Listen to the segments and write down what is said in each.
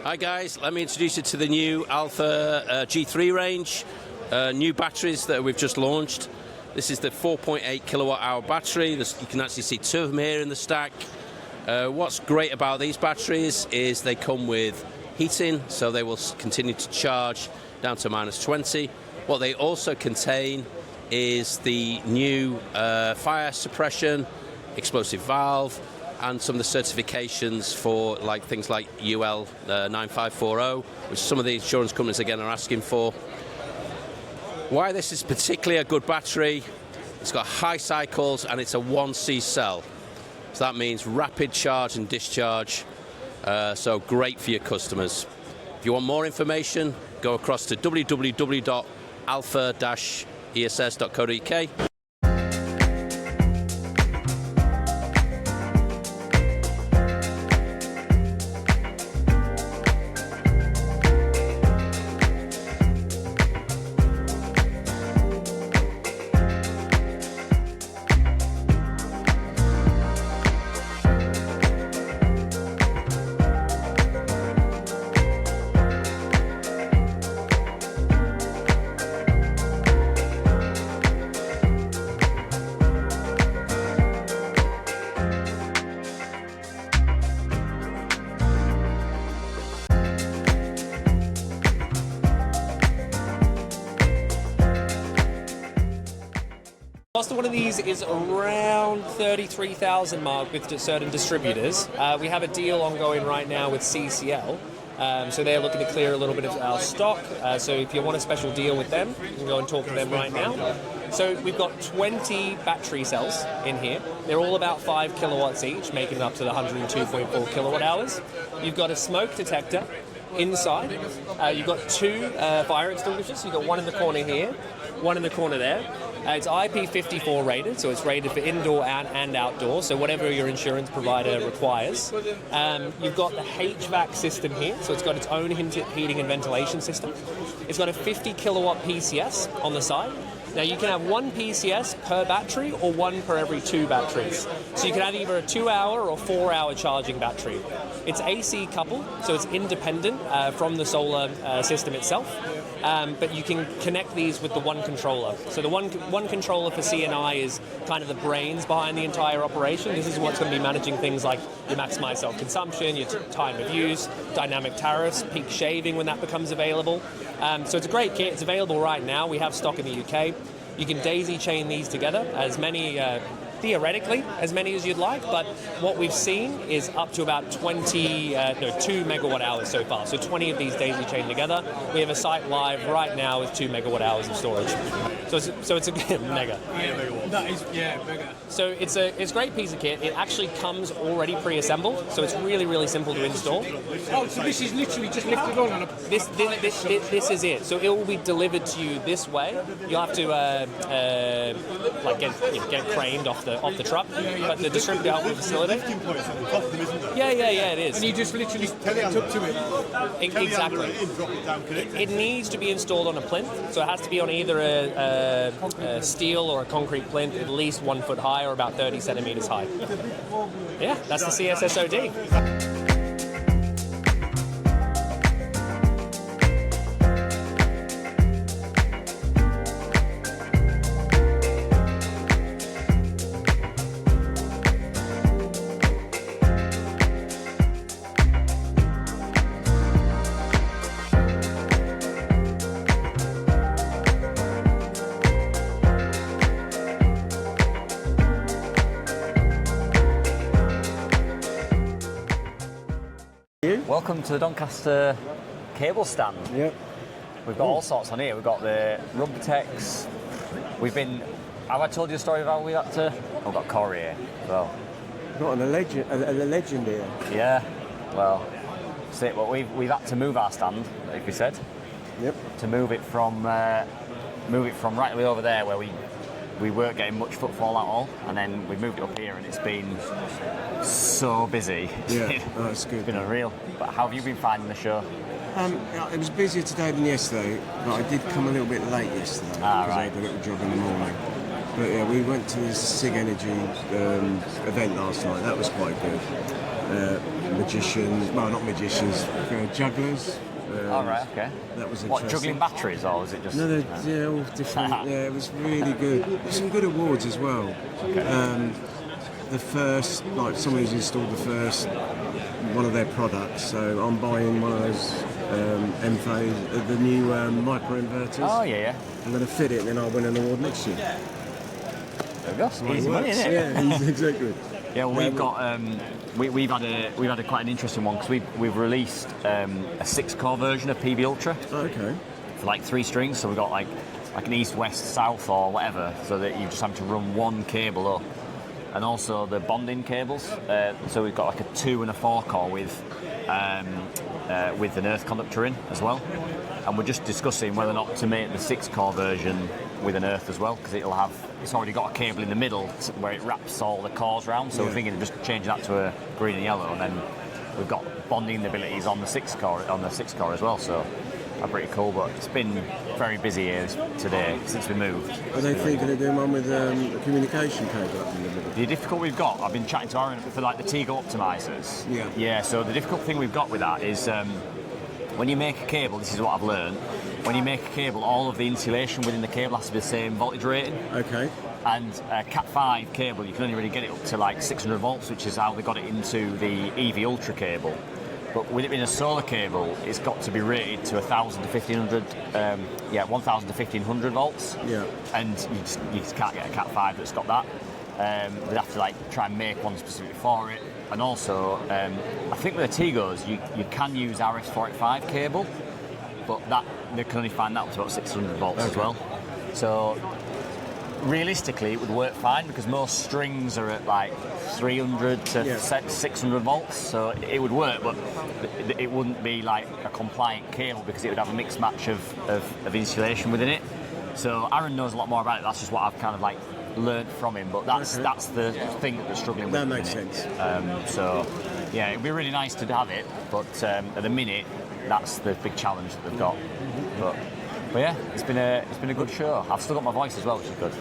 Hi guys, let me introduce you to the new AlphaESS G3 range, new batteries that we've just launched. This is the 4.8 kilowatt hour battery. You can actually see two of them here in the stack. What's great about these batteries is they come with heating, so they will continue to charge down to -20. What they also contain is the new fire suppression, explosive valve, and some of the certifications for things like UL 9540, which some of the insurance companies again are asking for. Why this is particularly a good battery, it's got high cycles and it's a 1C cell. So that means rapid charge and discharge, so great for your customers. If you want more information, go across to www.alpha-ess.co.uk. Cost of one of these is around 33,000 mark with certain distributors. We have a deal ongoing right now with CCL, so they're looking to clear a little bit of our stock. So if you want a special deal with them, you can go and talk to them right now. So we've got 20 battery cells in here. They're all about 5 kilowatts each, making it up to the 102.4 kilowatt hours. You've got a smoke detector inside. You've got two fire extinguishers. You've got one in the corner here, one in the corner there. It's IP54 rated, so it's rated for indoor and outdoor, so whatever your insurance provider requires. You've got the HVAC system here, so it's got its own heating and ventilation system. It's got a 50 kilowatt PCS on the side. Now you can have one PCS per battery or one per every 2 batteries. So you can have either a 2-hour or 4-hour charging battery. It's AC coupled, so it's independent from the solar system itself. But you can connect these with the one controller. So the one controller for CNI is kind of the brains behind the entire operation. This is what's going to be managing things like your maximized self-consumption, your time of use, dynamic tariffs, peak shaving when that becomes available. So it's a great kit. It's available right now. We have stock in the UK. You can daisy chain these together, as many, theoretically, as many as you'd like, but what we've seen is up to about 2 megawatt hours so far. So 20 of these daisy chained together. We have a site live right now with 2 megawatt hours of storage. So it's a mega. That is, bigger. So it's a great piece of kit. It actually comes already pre-assembled, so it's really simple to install. Oh, so this is literally just lifted on a... This is it. So it will be delivered to you this way. You'll have to get craned off the truck, but the distributor outlet facility. Yeah, it is. And you just literally hook up to it. Exactly. It needs to be installed on a plinth, so it has to be on either a steel or a concrete plinth, at least 1 foot high or about 30 centimeters high. Yeah, that's the CSSOD. Welcome to the Doncaster Cables stand. Yep. We've got all sorts on here. We've got the rubber techs. Have I told you the story of how we had to? We've got Corey here as well. Got a legend here. Yeah. Well, that's it. But we've had to move our stand, like we said. Yep. To move it from right way over there where we weren't getting much footfall at all, and then we moved it up here, and it's been so busy. Yeah, that's good. It's been unreal. But how have you been finding the show? It was busier today than yesterday, but I did come a little bit late yesterday because I had a little job in the morning. But yeah, we went to the Sigenergy event last night. That was quite good. magicians, well, not magicians, jugglers. All right, okay. That was interesting. What, juggling batteries, or was it just... No, yeah, all different. Yeah, it was really good. Some good awards as well. Okay. The first, like someone who's installed the first one of their products, so I'm buying one of those M-phase, the new microinverters. Oh, yeah. I'm going to fit it and then I'll win an award next year. There we go. Some easy money, isn't it? Yeah, exactly. Yeah, well, we've got we've had quite an interesting one because we've released a 6-core version of PB Ultra. Oh, okay. For like 3 strings, so we've got like an east, west, south, or whatever, so that you just have to run one cable up, and also the bonding cables. So we've got like a 2 and a 4 core with an earth conductor in as well, and we're just discussing whether or not to make the 6-core version with an earth as well, because it's already got a cable in the middle where it wraps all the cores round, so we're thinking of just changing that to a green and yellow, and then we've got bonding abilities on the 6-core as well, so that's pretty cool. But it's been very busy here today since we moved. Are they thinking of doing one with a communication cable up in the middle? The difficult we've got, I've been chatting to Aaron for like the Tego optimizers. Yeah, so the difficult thing we've got with that is when you make a cable, this is what I've learned, when you make a cable, all of the insulation within the cable has to be the same voltage rating. Okay. And a Cat 5 cable, you can only really get it up to like 600 volts, which is how they got it into the EV Ultra cable. But with it being a solar cable, it's got to be rated to 1,000 to 1,500, 1,000 to 1,500 volts. Yeah. And you just can't get a Cat 5 that's got that. We'd have to like try and make one specifically for it. And also, I think with the Tegos, you can use RS-485 cable, but that they can only find that up to about 600 volts as well. So realistically, it would work fine because most strings are at like 300 to 600 volts, so it would work, but it wouldn't be like a compliant cable because it would have a mixed match of insulation within it. So Aaron knows a lot more about it. That's just what I've kind of like learned from him, but that's the thing that we're struggling with. That makes sense. So yeah, it'd be really nice to have it, but at the minute, that's the big challenge that they've got. But yeah, it's been a good show. I've still got my voice as well, which is good.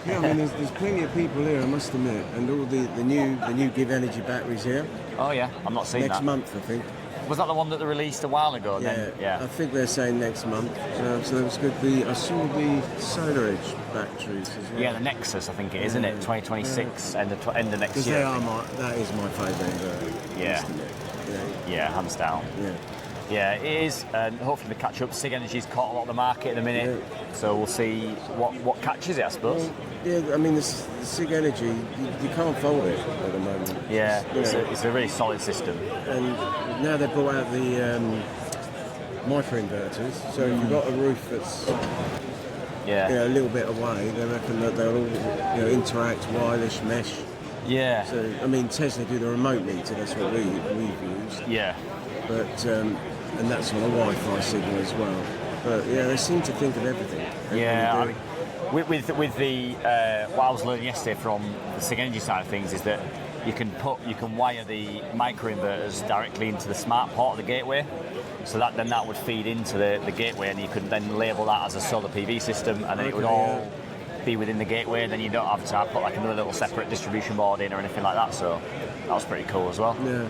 Yeah, I mean, there's plenty of people here, I must admit, and all the new Give Energy batteries here. Oh yeah, I'm not seeing that. Next month, I think. Was that the one that they released a while ago? Yeah, then? Yeah. I think they're saying next month. So that was good. I saw the SolarEdge batteries as well. Yeah, the Nexus, I think it is, isn't it? 2026, end of next year. That is my favourite. Yeah, hands down. Yeah, it is, and hopefully the catch up. Sigenergy's caught a lot of the market in a minute, so we'll see what catches it, I suppose. Well, yeah, I mean, the Sigenergy, you can't fold it at the moment. Yeah, it's a really solid system. And now they've brought out the microinverters, so if you've got a roof that's a little bit away, they reckon that they'll all interact, wireless, mesh. Yeah. So, I mean, Tesla do the remote meter, that's what we've used. Yeah. But, and that's on a Wi-Fi signal as well. But yeah, they seem to think of everything. I mean, with the what I was learning yesterday from the Sigenergy side of things is that you can wire the microinverters directly into the smart port of the gateway, so that would feed into the gateway, and you could then label that as a solar PV system, and then it would all be within the gateway, and then you don't have to put like another little separate distribution board in or anything like that. So that was pretty cool as well. Yeah.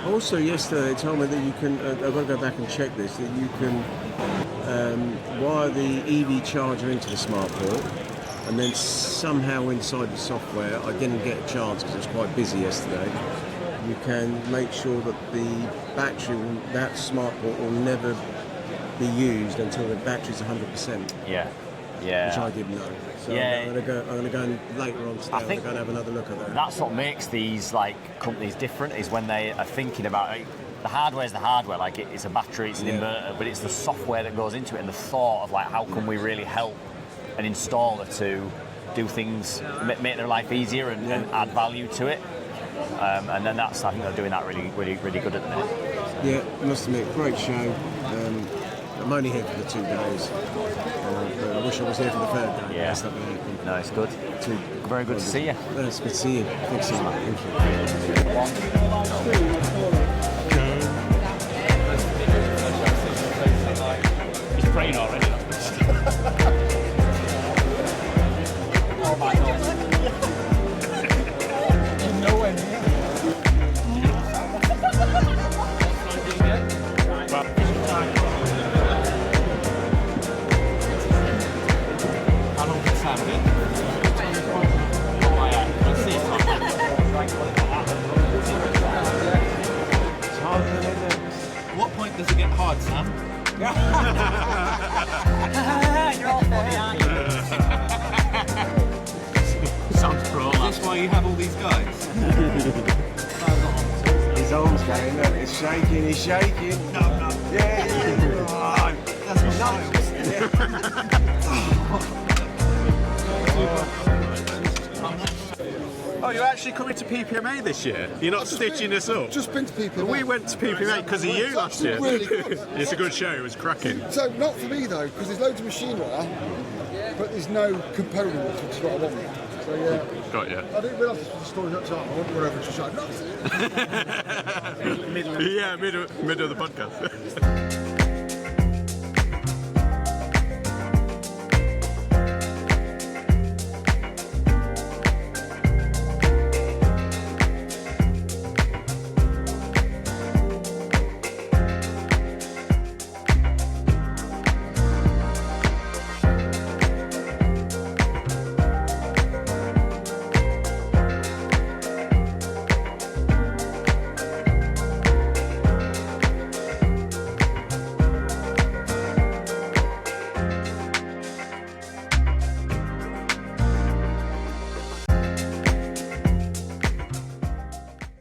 Also, yesterday they told me that you can. I've got to go back and check this. That you can wire the EV charger into the smart port, and then somehow inside the software, I didn't get a chance because it was quite busy yesterday. You can make sure that the battery, that smart port, will never be used until the battery's 100%. Yeah. Which I didn't know. So I'm going to go and later on today. I'm going to have another look at that. That's what makes these like companies different, is when they are thinking about it. The hardware is the hardware, like it's a battery, it's an inverter, but it's the software that goes into it and the thought of like how can we really help an installer to do things, make their life easier and add value to it. And then I think they're doing that really, really, really good at the minute. Yeah, I must admit, great show. I'm only here for the 2 days. But I wish I was here for the 3rd day. Yeah. No, it's good. Very good to see you. It's good to see you. Thanks so much. Thank you. He's praying already. Oh my God. Nowhere near. saying, look, it's shaking, it's shaking. No. Yeah. That's my Oh, you're actually coming to PPMA this year? You're not stitching us up? Just been to PPMA. We went to PPMA because of you last year. Really good. It's a good show, it was cracking. So, not for me though, because there's loads of machinery, but there's no components, which is what I want. So, yeah. Got you. I didn't realise this was a story up top. I wonder where everyone's showing. Yeah, middle of the podcast.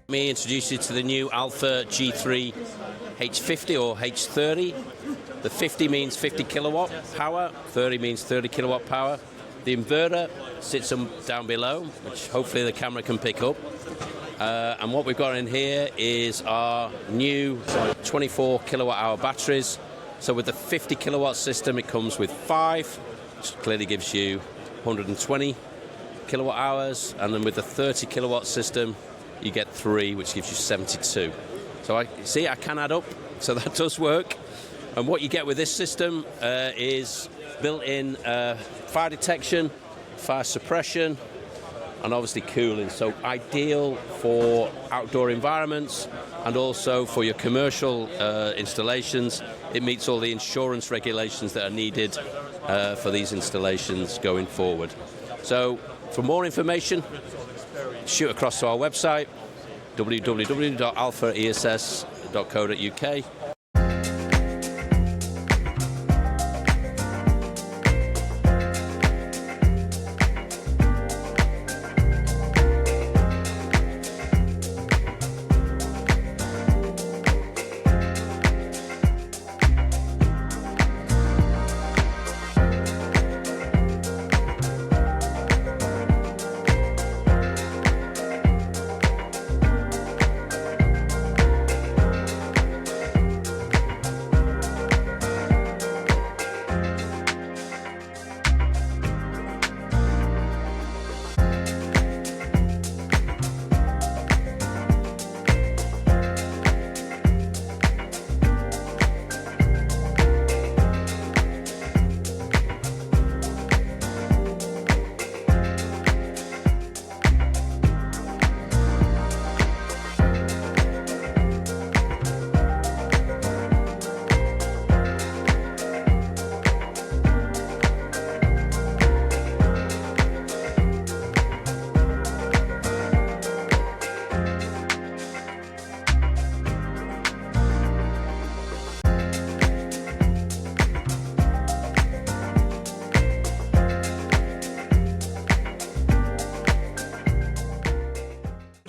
Me introduce you to the new AlphaESS G3 H50 or H30. The 50 means 50 kilowatt power, 30 means 30 kilowatt power. The inverter sits down below, which hopefully the camera can pick up. And what we've got in here is our new 24 kilowatt hour batteries. So with the 50 kilowatt system, it comes with 5, which clearly gives you 120 kilowatt hours. And then with the 30 kilowatt system, you get 3, which gives you 72. So I can add up, so that does work. And what you get with this system is built-in fire detection, fire suppression, and obviously cooling. So ideal for outdoor environments and also for your commercial installations. It meets all the insurance regulations that are needed for these installations going forward. So for more information, shoot across to our website, www.alphaess.co.uk.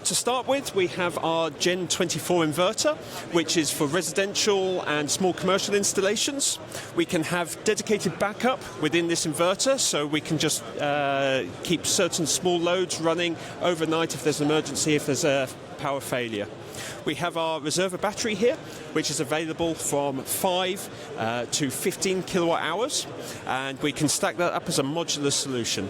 To start with, we have our Gen24 inverter, which is for residential and small commercial installations. We can have dedicated backup within this inverter, so we can just keep certain small loads running overnight if there's an emergency, if there's a power failure. We have our reserve battery here, which is available from 5 to 15 kilowatt hours, and we can stack that up as a modular solution.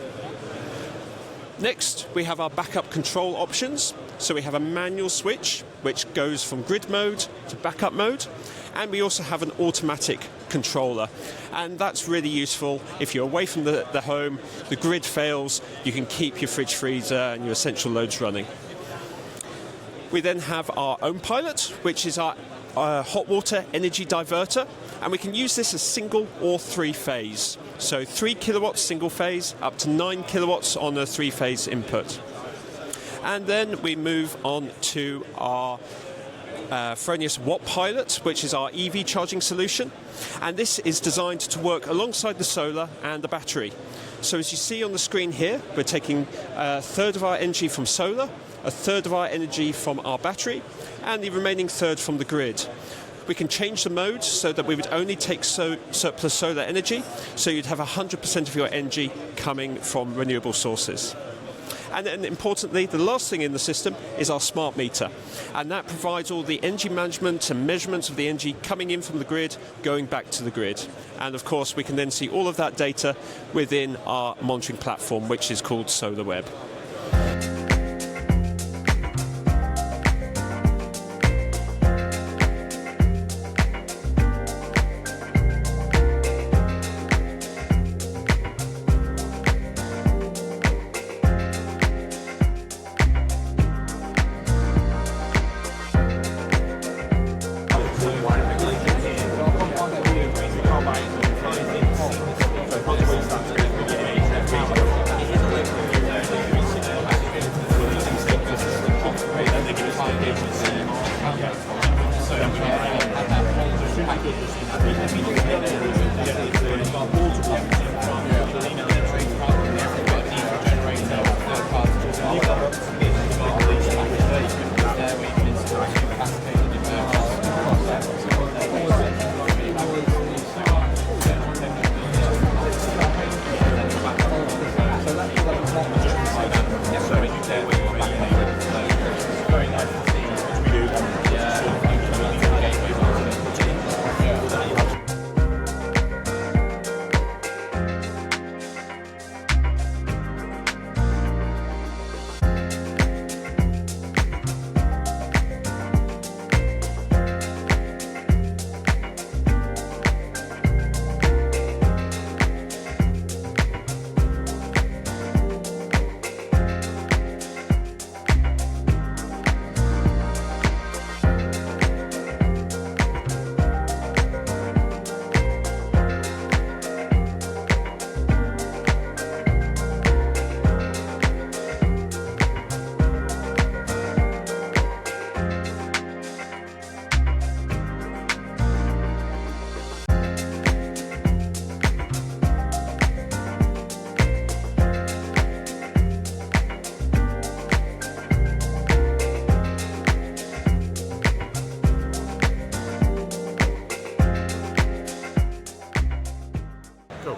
Next, we have our backup control options. So we have a manual switch, which goes from grid mode to backup mode, and we also have an automatic controller. And that's really useful if you're away from the home, the grid fails, you can keep your fridge, freezer, and your essential loads running. We then have our own pilot, which is our hot water energy diverter, and we can use this as single or 3-phase. So 3 kilowatts single phase, up to 9 kilowatts on a 3-phase input. And then we move on to our Fronius Wattpilot, which is our EV charging solution. And this is designed to work alongside the solar and the battery. So as you see on the screen here, we're taking a third of our energy from solar, a third of our energy from our battery and the remaining third from the grid. We can change the mode so that we would only take surplus solar energy, so you'd have 100% of your energy coming from renewable sources. And then importantly, the last thing in the system is our smart meter. And that provides all the energy management and measurements of the energy coming in from the grid, going back to the grid. And of course, we can then see all of that data within our monitoring platform, which is called SolarWeb.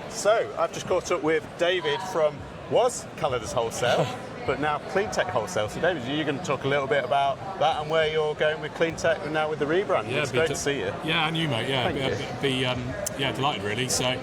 So, I've just caught up with David from AlphaESS Wholesale, but now Cleantech Wholesale. So, David, you're going to talk a little bit about that and where you're going with Cleantech and now with the rebrand. Yeah, it's great to see you. Yeah, and you, mate. Yeah, delighted, really. So,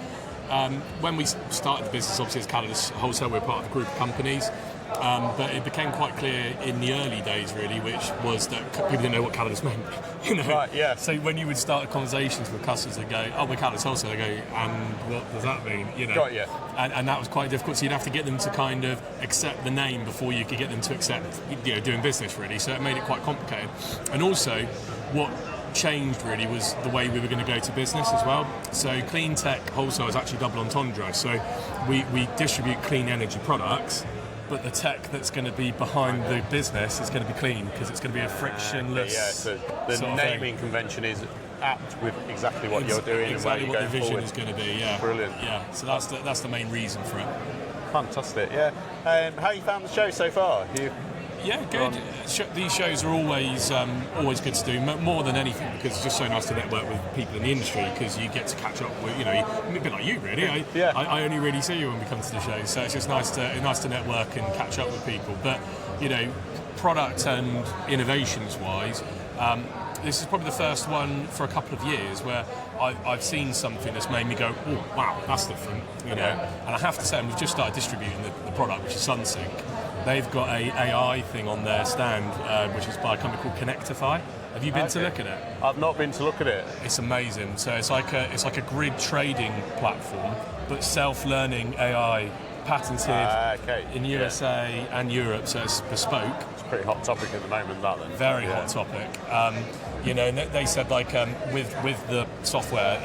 when we started the business, obviously, as AlphaESS Wholesale, we're part of a group of companies. But it became quite clear in the early days, really, which was that people didn't know what AlphaESS meant. You know? Right, yeah. So when you would start conversations with customers, they go, "Oh, we're AlphaESS Wholesale." They go, "And what does that mean?" You know. Got you. And that was quite difficult. So you'd have to get them to kind of accept the name before you could get them to accept, doing business, really. So it made it quite complicated. And also, what changed really was the way we were going to go to business as well. So Cleantech Wholesale is actually double entendre. So we distribute clean energy products, but the tech that's going to be behind the business is going to be clean because it's going to be a frictionless. So the naming convention is apt with exactly what you're doing exactly and where what the you're vision going is going to be. Yeah, brilliant. Yeah, so that's the main reason for it. Fantastic. Yeah. How you found the show so far? Yeah, good. These shows are always good to do, more than anything, because it's just so nice to network with people in the industry, because you get to catch up with, a bit like you, really. I only really see you when we come to the shows, so it's just nice to network and catch up with people. But, product and innovations-wise, this is probably the first one for a couple of years where I've seen something that's made me go, oh, wow, that's different, And I have to say, we've just started distributing the product, which is Sunsynk. They've got a AI thing on their stand, which is by a company called Connectify. Have you been to look at it? I've not been to look at it. It's amazing. So it's like a grid trading platform, but self-learning AI, patented in USA and Europe. So it's bespoke. It's a pretty hot topic at the moment, that then. Very hot topic. And they said with the software,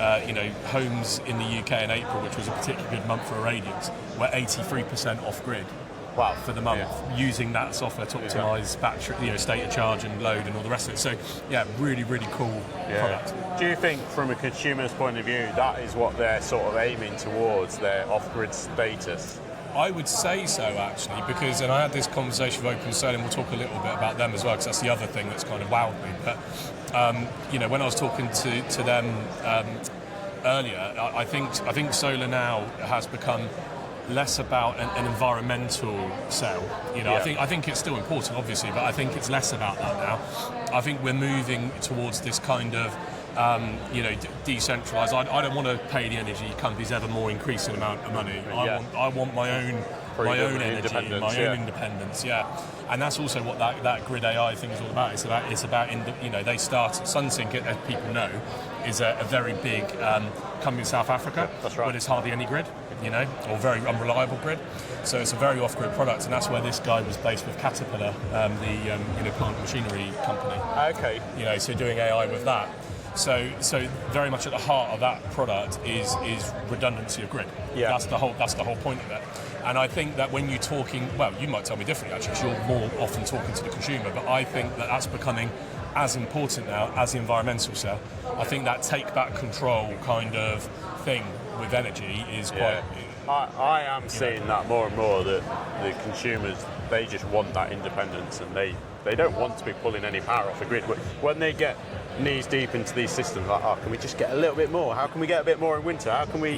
homes in the UK in April, which was a particularly good month for irradiance, were 83% off grid. Wow. For the month, using that software to optimise battery, state of charge and load and all the rest of it. So, really, really cool product. Do you think, from a consumer's point of view, that is what they're sort of aiming towards, their off-grid status? I would say so, actually, because, and I had this conversation with Open Solar, and we'll talk a little bit about them as well, because that's the other thing that's kind of wowed me. But, when I was talking to them earlier, I think solar now has become less about an environmental sell. I think it's still important, obviously, but I think it's less about that now. I think we're moving towards this kind of decentralised. I don't want to pay the energy companies ever more increasing amount of money. I want my own energy, my own independence. Yeah, and that's also what that grid AI thing is all about. It's about they start Sunsynk, as people know, is a very big company in South Africa. That's right. But it's hardly any grid, or very unreliable grid. So it's a very off-grid product, and that's where this guy was based with Caterpillar, the plant machinery company. Okay. So doing AI with that. So very much at the heart of that product is redundancy of grid. Yeah. That's the whole point of it. And I think that when you're talking, well, you might tell me differently actually, because you're more often talking to the consumer, but I think that that's becoming as important now as the environmental sell. I think that take back control kind of thing with energy is quite. I am seeing that more and more, that the consumers, they just want that independence, and they don't want to be pulling any power off the grid. When they get knees deep into these systems, like, can we just get a little bit more? How can we get a bit more in winter? How can we,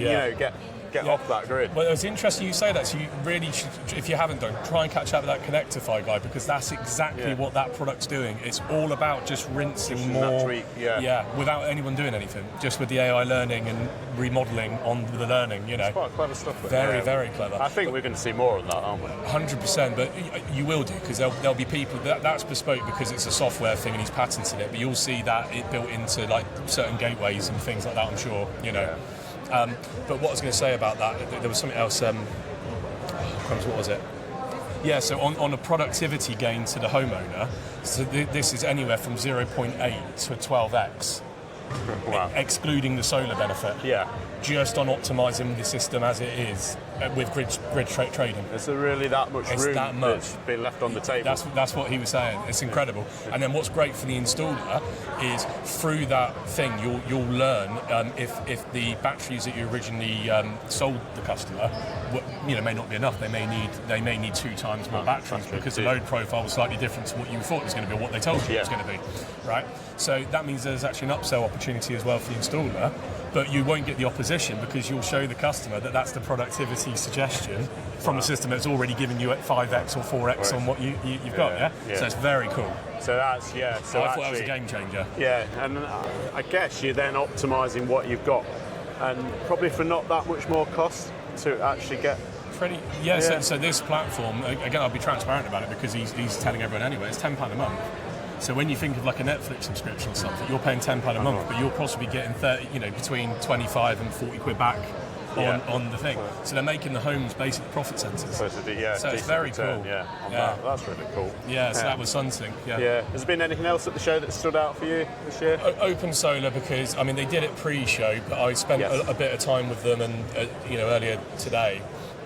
get off that grid? Well, it's interesting you say that, so you really should, if you haven't done, try and catch up with that Connectify guy, because that's exactly what that product's doing. It's all about just rinsing more, tweak, without anyone doing anything, just with the AI learning and remodeling on the learning, It's quite clever stuff. Very, very clever. I think we're going to see more of that, aren't we? 100%, but you will do, because there'll be people, that's bespoke because it's a software thing and he's patented it, but you'll see that it built into like certain gateways and things like that, I'm sure, but what I was going to say about that, there was something else, what was it? Yeah, so on a productivity gain to the homeowner, so this is anywhere from 0.8 to 12x, excluding the solar benefit. Yeah. Just on optimising the system as it is with grid trading. Is there really that much room that's been left on the table? That's what he was saying. It's incredible. And then what's great for the installer is through that thing you'll learn if the batteries that you originally sold the customer may not be enough. They may need 2 times more batteries because the load profile was slightly different to what you thought it was going to be, or what they told you it was going to be. Right? So that means there's actually an upsell opportunity as well for the installer. But you won't get the opposition because you'll show the customer that that's the productivity suggestion from a system that's already given you at 5x or 4x on what you've got. So it's very cool. So that's So I thought that was a game changer. Yeah, and I guess you're then optimising what you've got, and probably for not that much more cost to actually get. So this platform, again, I'll be transparent about it because he's telling everyone anyway. It's £10 a month. So when you think of like a Netflix subscription or something, you're paying £10 a month, but you'll possibly be getting 30, between 25 and 40 quid back on the thing. So they're making the homes basic profit centres. So it's very cool. That's really cool. So that was Sunsynk. Has there been anything else at the show that stood out for you this year? Open Solar, because they did it pre-show, but I spent a bit of time with them and earlier today,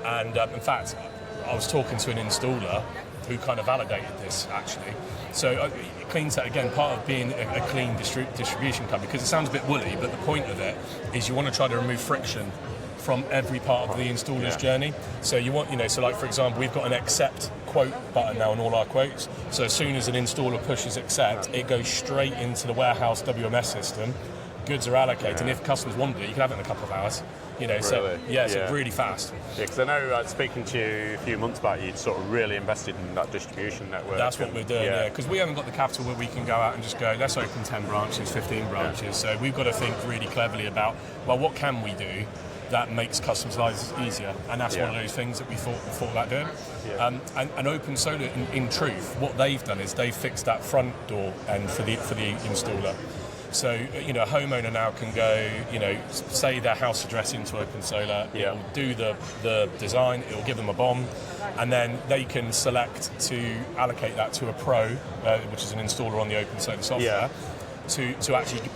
and in fact, I was talking to an installer who kind of validated this actually. So Cleantech, again, part of being a clean distribution company, because it sounds a bit woolly, but the point of it is you want to try to remove friction from every part of the installer's journey. So you want, so like for example, we've got an accept quote button now on all our quotes. So as soon as an installer pushes accept, it goes straight into the warehouse WMS system. Goods are allocated, and if customers want it, you can have it in a couple of hours. So really fast. Yeah, because I know speaking to you a few months back, you'd sort of really invested in that distribution network. That's what we're doing, because we haven't got the capital where we can go out and just go, let's open 10 branches, 15 branches. So we've got to think really cleverly about, well, what can we do that makes customers' lives easier? And that's one of those things that we thought about doing. And Open Solar, in truth, what they've done is they've fixed that front door end for the installer. So, a homeowner now can go, say their house address into Open Solar, it'll do the design, it'll give them a BOM, and then they can select to allocate that to a pro, which is an installer on the Open Solar software, to actually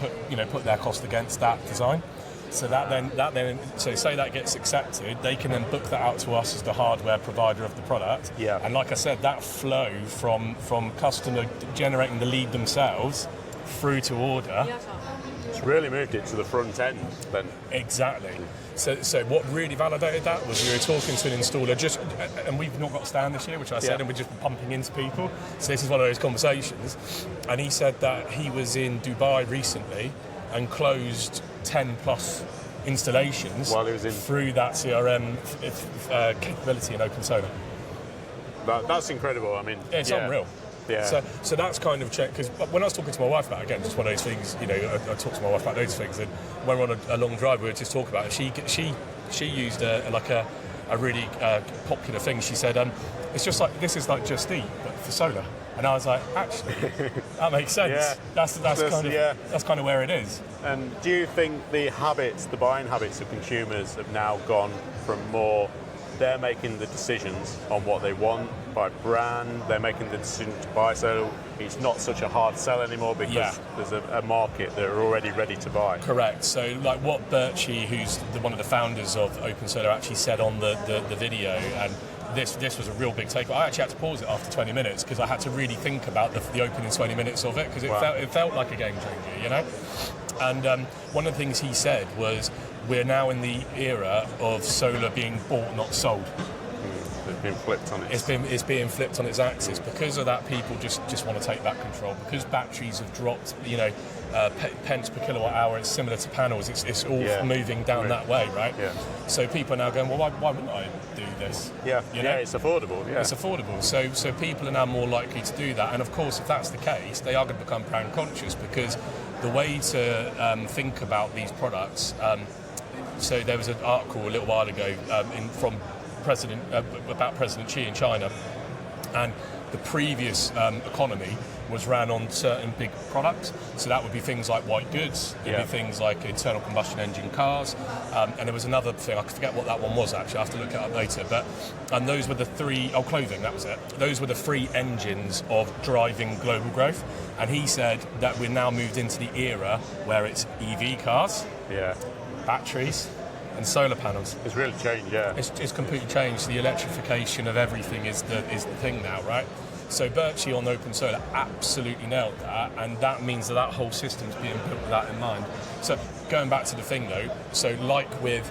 put their cost against that design. So so say that gets accepted, they can then book that out to us as the hardware provider of the product. And like I said, that flow from customer generating the lead themselves through to order. It's really moved it to the front end then. Exactly. So what really validated that was we were talking to an installer and we've not got a stand this year, which I said, and we're just pumping into people. So this is one of those conversations. And he said that he was in Dubai recently and closed 10 plus installations while he was in through that CRM capability in Open Solar. That's incredible. I mean, it's unreal. Yeah. So that's kind of check, because when I was talking to my wife about it, again, just one of those things, you know, I talk to my wife about those things, and when we're on a long drive, we were just talking about it. She used a really popular thing. She said, it's just like, this is like Just Eat, but for solar. And I was like, actually, that makes sense. Yeah. That's kind of where it is. And do you think the buying habits of consumers have now gone from more, they're making the decisions on what they want by brand, they're making the decision to buy, so it's not such a hard sell anymore because there's a market that are already ready to buy? Correct. So like what Birchie, who's one of the founders of Open Solar, actually said on the video, and this was a real big takeaway. I actually had to pause it after 20 minutes because I had to really think about the opening 20 minutes of it, because it felt like a game changer, you know? And one of the things he said was, we're now in the era of solar being bought, not sold. It's been flipped on it. It's being flipped on its axis. Because of that, people just want to take back control. Because batteries have dropped, you know, pence per kilowatt hour, it's similar to panels. It's all moving down that way, right? Yeah. So people are now going, well, why wouldn't I do this? Yeah, you know? It's affordable. Yeah, it's affordable. So people are now more likely to do that. And of course, if that's the case, they are going to become brand conscious, because the way to think about these products. So there was an article a little while ago from about President Xi in China, and the previous economy was ran on certain big products. So that would be things like white goods, it would be things like internal combustion engine cars, and there was another thing, I forget what that one was actually, I have to look it up later, and those were the three, clothing, that was it. Those were the three engines of driving global growth, and he said that we're now moved into the era where it's EV cars, batteries, and solar panels. It's really changed, It's completely changed. The electrification of everything is the thing now, right? So Birchie on Open Solar absolutely nailed that, and that means that whole system's being built with that in mind. So going back to the thing though, so like with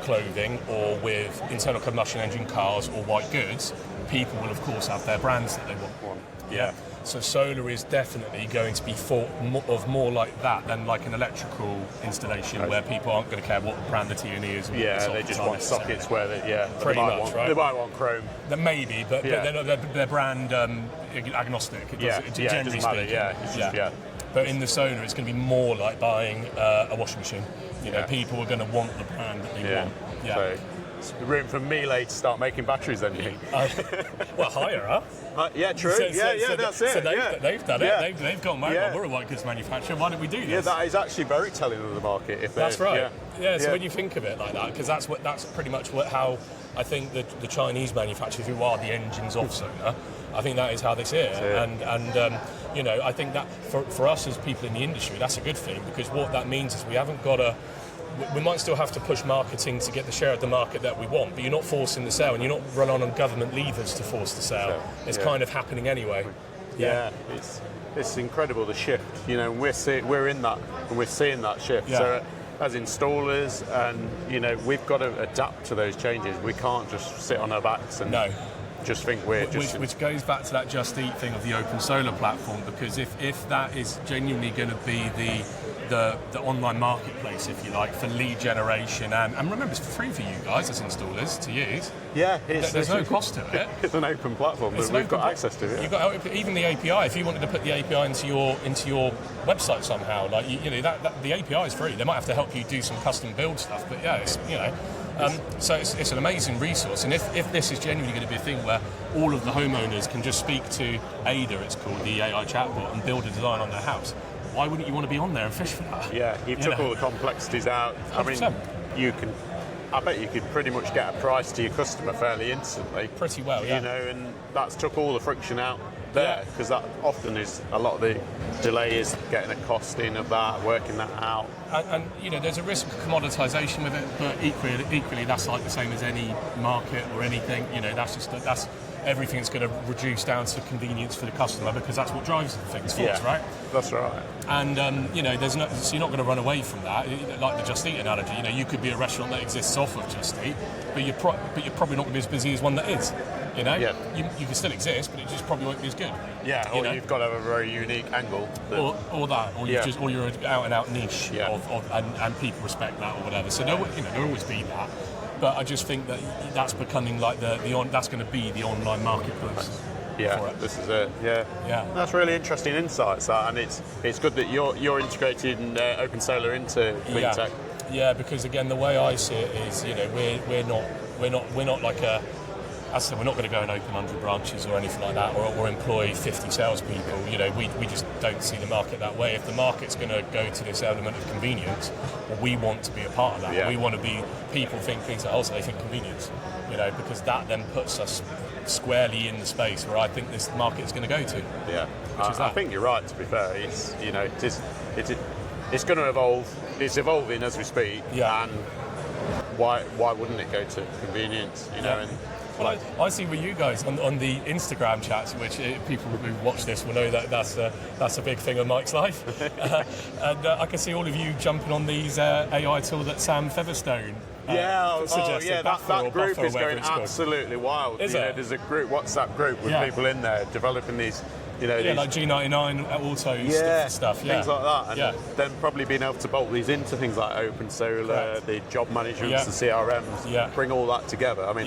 clothing or with internal combustion engine cars or white goods, people will of course have their brands that they want. Yeah. So solar is definitely going to be thought of more like that than like an electrical installation where people aren't going to care what brand the T&E is. Yeah, they just want sockets where pretty much, right? They might want chrome. Maybe, but they're brand agnostic. Generally speaking. But in the solar, it's going to be more like buying a washing machine. You know, people are going to want the brand that they want. Yeah. So, room for Miele to start making batteries then, you think? Well, higher, huh? Yeah, true. That's it. So they've done it. They've gone, we're a white goods manufacturer, why don't we do this? Yeah, that is actually very telling of the market. That's right. So when you think of it like that, because that's pretty much how I think the Chinese manufacturers, who are the engines of solar, I think that is how they see it. And you know, I think that for us as people in the industry, that's a good thing, because what that means is we haven't got we might still have to push marketing to get the share of the market that we want, but you're not forcing the sale, and you're not run on government levers to force the sale. It's kind of happening anyway. Yeah, it's incredible, the shift. You know, we're in that, and we're seeing that shift. Yeah. So as installers, and you know, we've got to adapt to those changes. We can't just sit on our backs and just think which goes back to that Just Eat thing of the Open Solar platform, because if that is genuinely going to be the online marketplace, if you like, for lead generation, and remember, it's free for you guys as installers to use. Yeah, there's no cost to it. It's an open platform, but we've got access to it. You've got even the API. If you wanted to put the API into your website somehow, like you know that the API is free. They might have to help you do some custom build stuff, but it's so it's an amazing resource. And if this is genuinely going to be a thing where all of the homeowners can just speak to Ada, it's called, the AI chatbot, and build a design on their house, why wouldn't you want to be on there and fish for that? Yeah, you took all the complexities out. 100%. I mean, I bet you could pretty much get a price to your customer fairly instantly. Pretty well, You know, and that's took all the friction out there, because that often is a lot of the delay is getting a costing of that, working that out. And you know, there's a risk of commoditisation with it, but equally that's like the same as any market or anything. You know, that's everything's going to reduce down to convenience for the customer, because that's what drives things for us, right? That's right. And so you're not going to run away from that. Like the Just Eat analogy, you could be a restaurant that exists off of Just Eat, but you're probably not going to be as busy as one that is. You can still exist, but it just probably won't be as good. Yeah, or you've got to have a very unique angle. Or you're an out and out niche, and people respect that or whatever. So there'll always be that. But I just think that's becoming like that's going to be the online marketplace. Yeah, this is it. Yeah. That's really interesting insights. And it's good that you're integrating Open Solar into Cleantech. Yeah, because again, the way I see it is, we're not like a. As I said, we're not going to go and open 100 branches or anything like that, or employ 50 salespeople. We just don't see the market that way. If the market's going to go to this element of convenience, well, we want to be a part of that. Yeah. We want to be, people think Cleantech Wholesale, they think convenience, because that then puts us squarely in the space where I think this market is going to go to. Yeah, I think you're right. To be fair, it's going to evolve. It's evolving as we speak. Yeah. And why wouldn't it go to convenience? Well, I see with you guys on the Instagram chats, which people who watch this will know that that's a big thing of Mike's life. And I can see all of you jumping on these AI tool that Sam Featherstone suggested. That group is going absolutely wild. Is it? There's a WhatsApp group with people in there developing these. Like G99 autos stuff, things like that, and then probably being able to bolt these into things like Open Solar, the job management, the CRMs, bring all that together. I mean,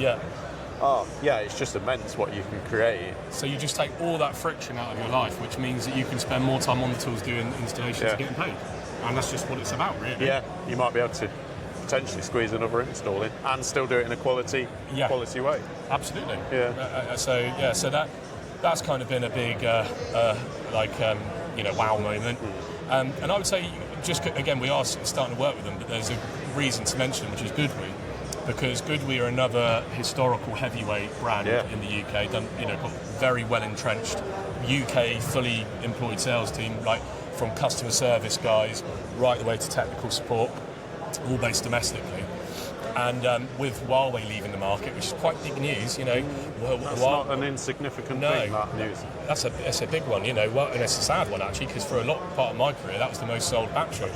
it's just immense what you can create. So you just take all that friction out of your life, which means that you can spend more time on the tools doing installations and getting paid. And that's just what it's about, really. Yeah, you might be able to potentially squeeze another install in and still do it in a quality way. Absolutely. Yeah. So that's kind of been a big wow moment. And I would say, just again, we are starting to work with them, but there's a reason to mention them, which is Goodwe. Because Goodwe are another historical heavyweight brand in the UK, got very well entrenched UK fully employed sales team, like from customer service guys right the way to technical support, all based domestically. And with Huawei leaving the market, which is quite big news, that's not an insignificant thing, that news. That's a big one, and it's a sad one actually, because for a part of my career, that was the most sold battery.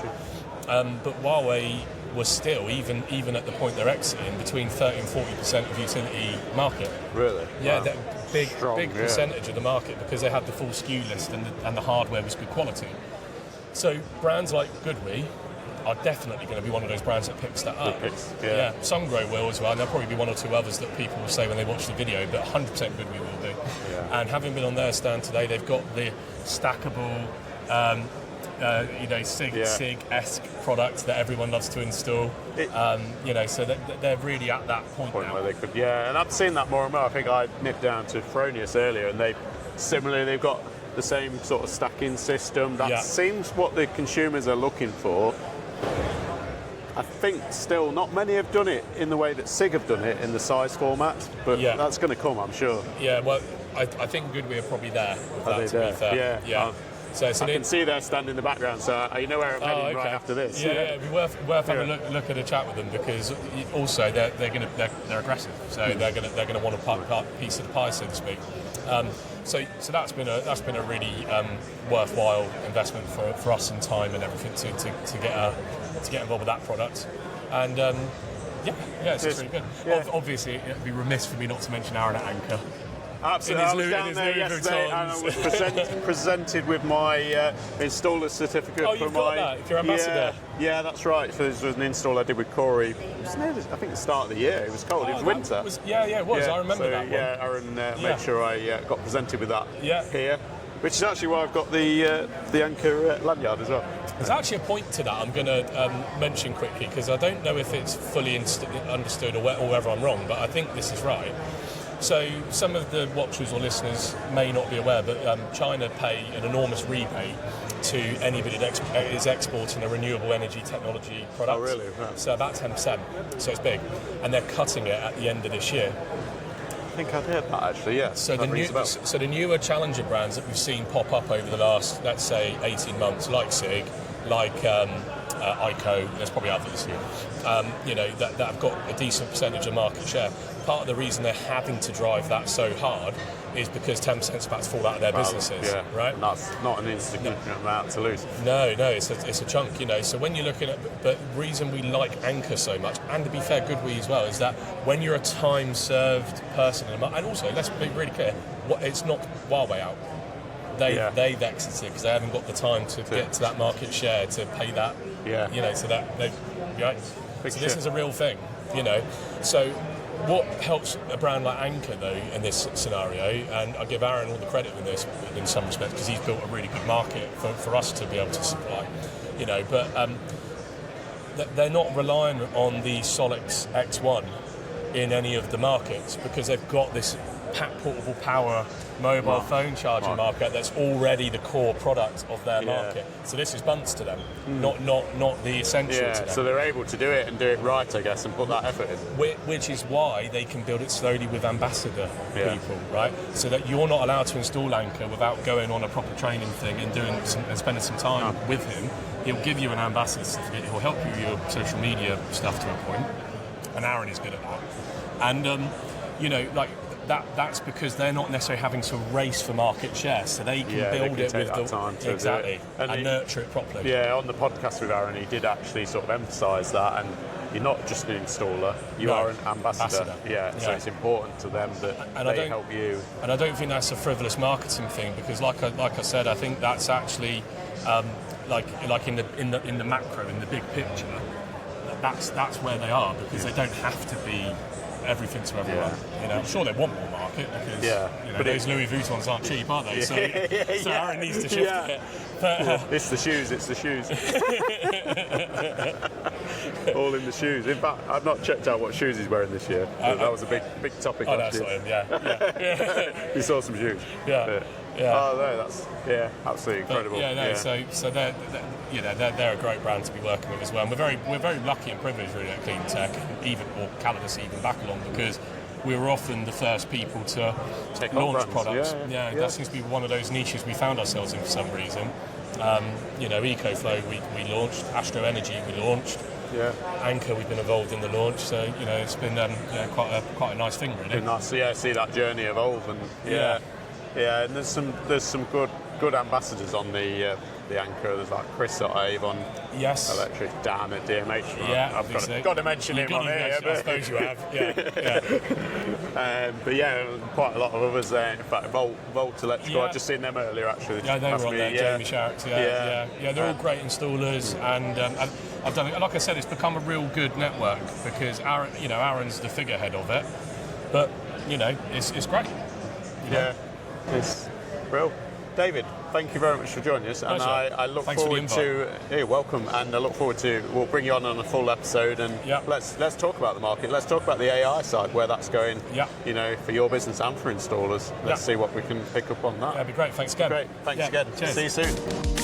But Huawei was still, even at the point they're exiting, between 30 and 40% of utility market. Really? Yeah, wow. that big percentage of the market, because they had the full SKU list and the hardware was good quality. So brands like Goodwe are definitely going to be one of those brands that picks that up. Sungrow will as well, and there'll probably be one or two others that people will say when they watch the video, but 100% Goodwe will do. Yeah. And having been on their stand today, they've got the stackable Sig-esque product that everyone loves to install. So they're really at that point now. Where they could, and I've seen that more and more. I think I nipped down to Fronius earlier, and they've got the same sort of stacking system. That seems what the consumers are looking for. I think still not many have done it in the way that Sig have done it in the size format, but that's going to come, I'm sure. Yeah, well, I think Goodwe are probably there with that, to be fair. Yeah. So I can see their stand in the background, so you know where I'm heading right after this. Yeah, it'd be worth having a look at a chat with them, because also they're aggressive, so they're going to want a piece of the pie, so to speak. So that's been a really worthwhile investment for us in time and everything to get involved with that product, and it's really good. Yeah. Obviously, it'd be remiss for me not to mention Aaron at Anchor. Absolutely, I was down there yesterday and I was presented with my installer certificate. Oh, you've got that, if you're ambassador. Yeah, that's right. So this was an install I did with Corey. It was near, I think the start of the year. It was cold. It was winter. It was. I remember that one. Yeah, Aaron made sure I got presented with that here, which is actually why I've got the Anchor lanyard as well. There's actually a point to that I'm going to mention quickly, because I don't know if it's fully understood or whether I'm wrong, but I think this is right. So some of the watchers or listeners may not be aware, but China pay an enormous rebate to anybody that is exporting a renewable energy technology product. Oh, really? Right. So about 10%. So it's big. And they're cutting it at the end of this year. I think I've heard that, actually, yeah. So the newer challenger brands that we've seen pop up over the last, let's say, 18 months, like Sig, like ICO, there's probably others, you know, that have got a decent percentage of market share. Part of the reason they're having to drive that so hard is because 10% is about to fall out of their businesses, right? And that's not an insignificant amount to lose. No, it's a chunk, you know. So when you're looking at, but the reason we like Anchor so much, and to be fair, GoodWe as well, is that when you're a time-served person, and also let's be really clear, it's not Huawei out. They've exited because they haven't got the time to get to that market share to pay that, you know, so that right. So this is a real thing, you know. So what helps a brand like Anchor though in this scenario, and I give Aaron all the credit in this in some respects because he's built a really good market for us to be able to supply, you know. But they're not relying on the Solix X1 in any of the markets because they've got this portable power mobile phone charging market that's already the core product of their market. So this is bunts to them, not the essential to them. So they're able to do it and do it right, I guess, and put that effort in. Which is why they can build it slowly with ambassador people, right? So that you're not allowed to install Anchor without going on a proper training thing and spending some time with him. He'll give you an ambassador certificate. He'll help you with your social media stuff to a point, and Aaron is good at that. And you know, like. That's because they're not necessarily having to race for market share, so they can build it with the time to exactly and nurture it properly. Yeah, on the podcast with Aaron, he did actually sort of emphasise that, and you're not just an installer, you are an ambassador. So it's important to them that they help you. And I don't think that's a frivolous marketing thing because, like I said, I think that's actually like in the macro, in the big picture, that's where they are because they don't have to be everything to everyone. You know, I'm sure they want more market because you know, but those Louis Vuittons aren't cheap, are they? So Aaron needs to shift it. But, it's the shoes. All in the shoes. In fact, I've not checked out what shoes he's wearing this year. That was a big topic. Oh, that's him. You saw some shoes. Oh no, that's absolutely incredible. So they're you know they're a great brand to be working with as well. And we're very lucky and privileged really at Cleantech, or Calidus even back along because we were often the first people to launch products. That seems to be one of those niches we found ourselves in for some reason. You know, EcoFlow we launched, Astro Energy we launched. Anchor we've been involved in the launch, so you know it's been quite a nice thing really. Been nice to see that journey evolve and and there's some good ambassadors on the Anchor. There's like Chris at Avon Electric, Dan at DMH. I've got to mention him on here. I suppose you have. But quite a lot of others there. In fact, Volt Electrical. I've just seen them earlier actually. Yeah, they were on there. Jamie Sharks. They're all great installers, and I've done it. Like I said, it's become a real good network because Aaron's the figurehead of it. But you know, it's great. It's real. David, thank you very much for joining us, and I look forward to. You're welcome, and I look forward to. We'll bring you on a full episode, and let's talk about the market. Let's talk about the AI side, where that's going. You know, for your business and for installers. Let's see what we can pick up on that. That'd be great. Thanks again. Great. Thanks again. Cheers. See you soon.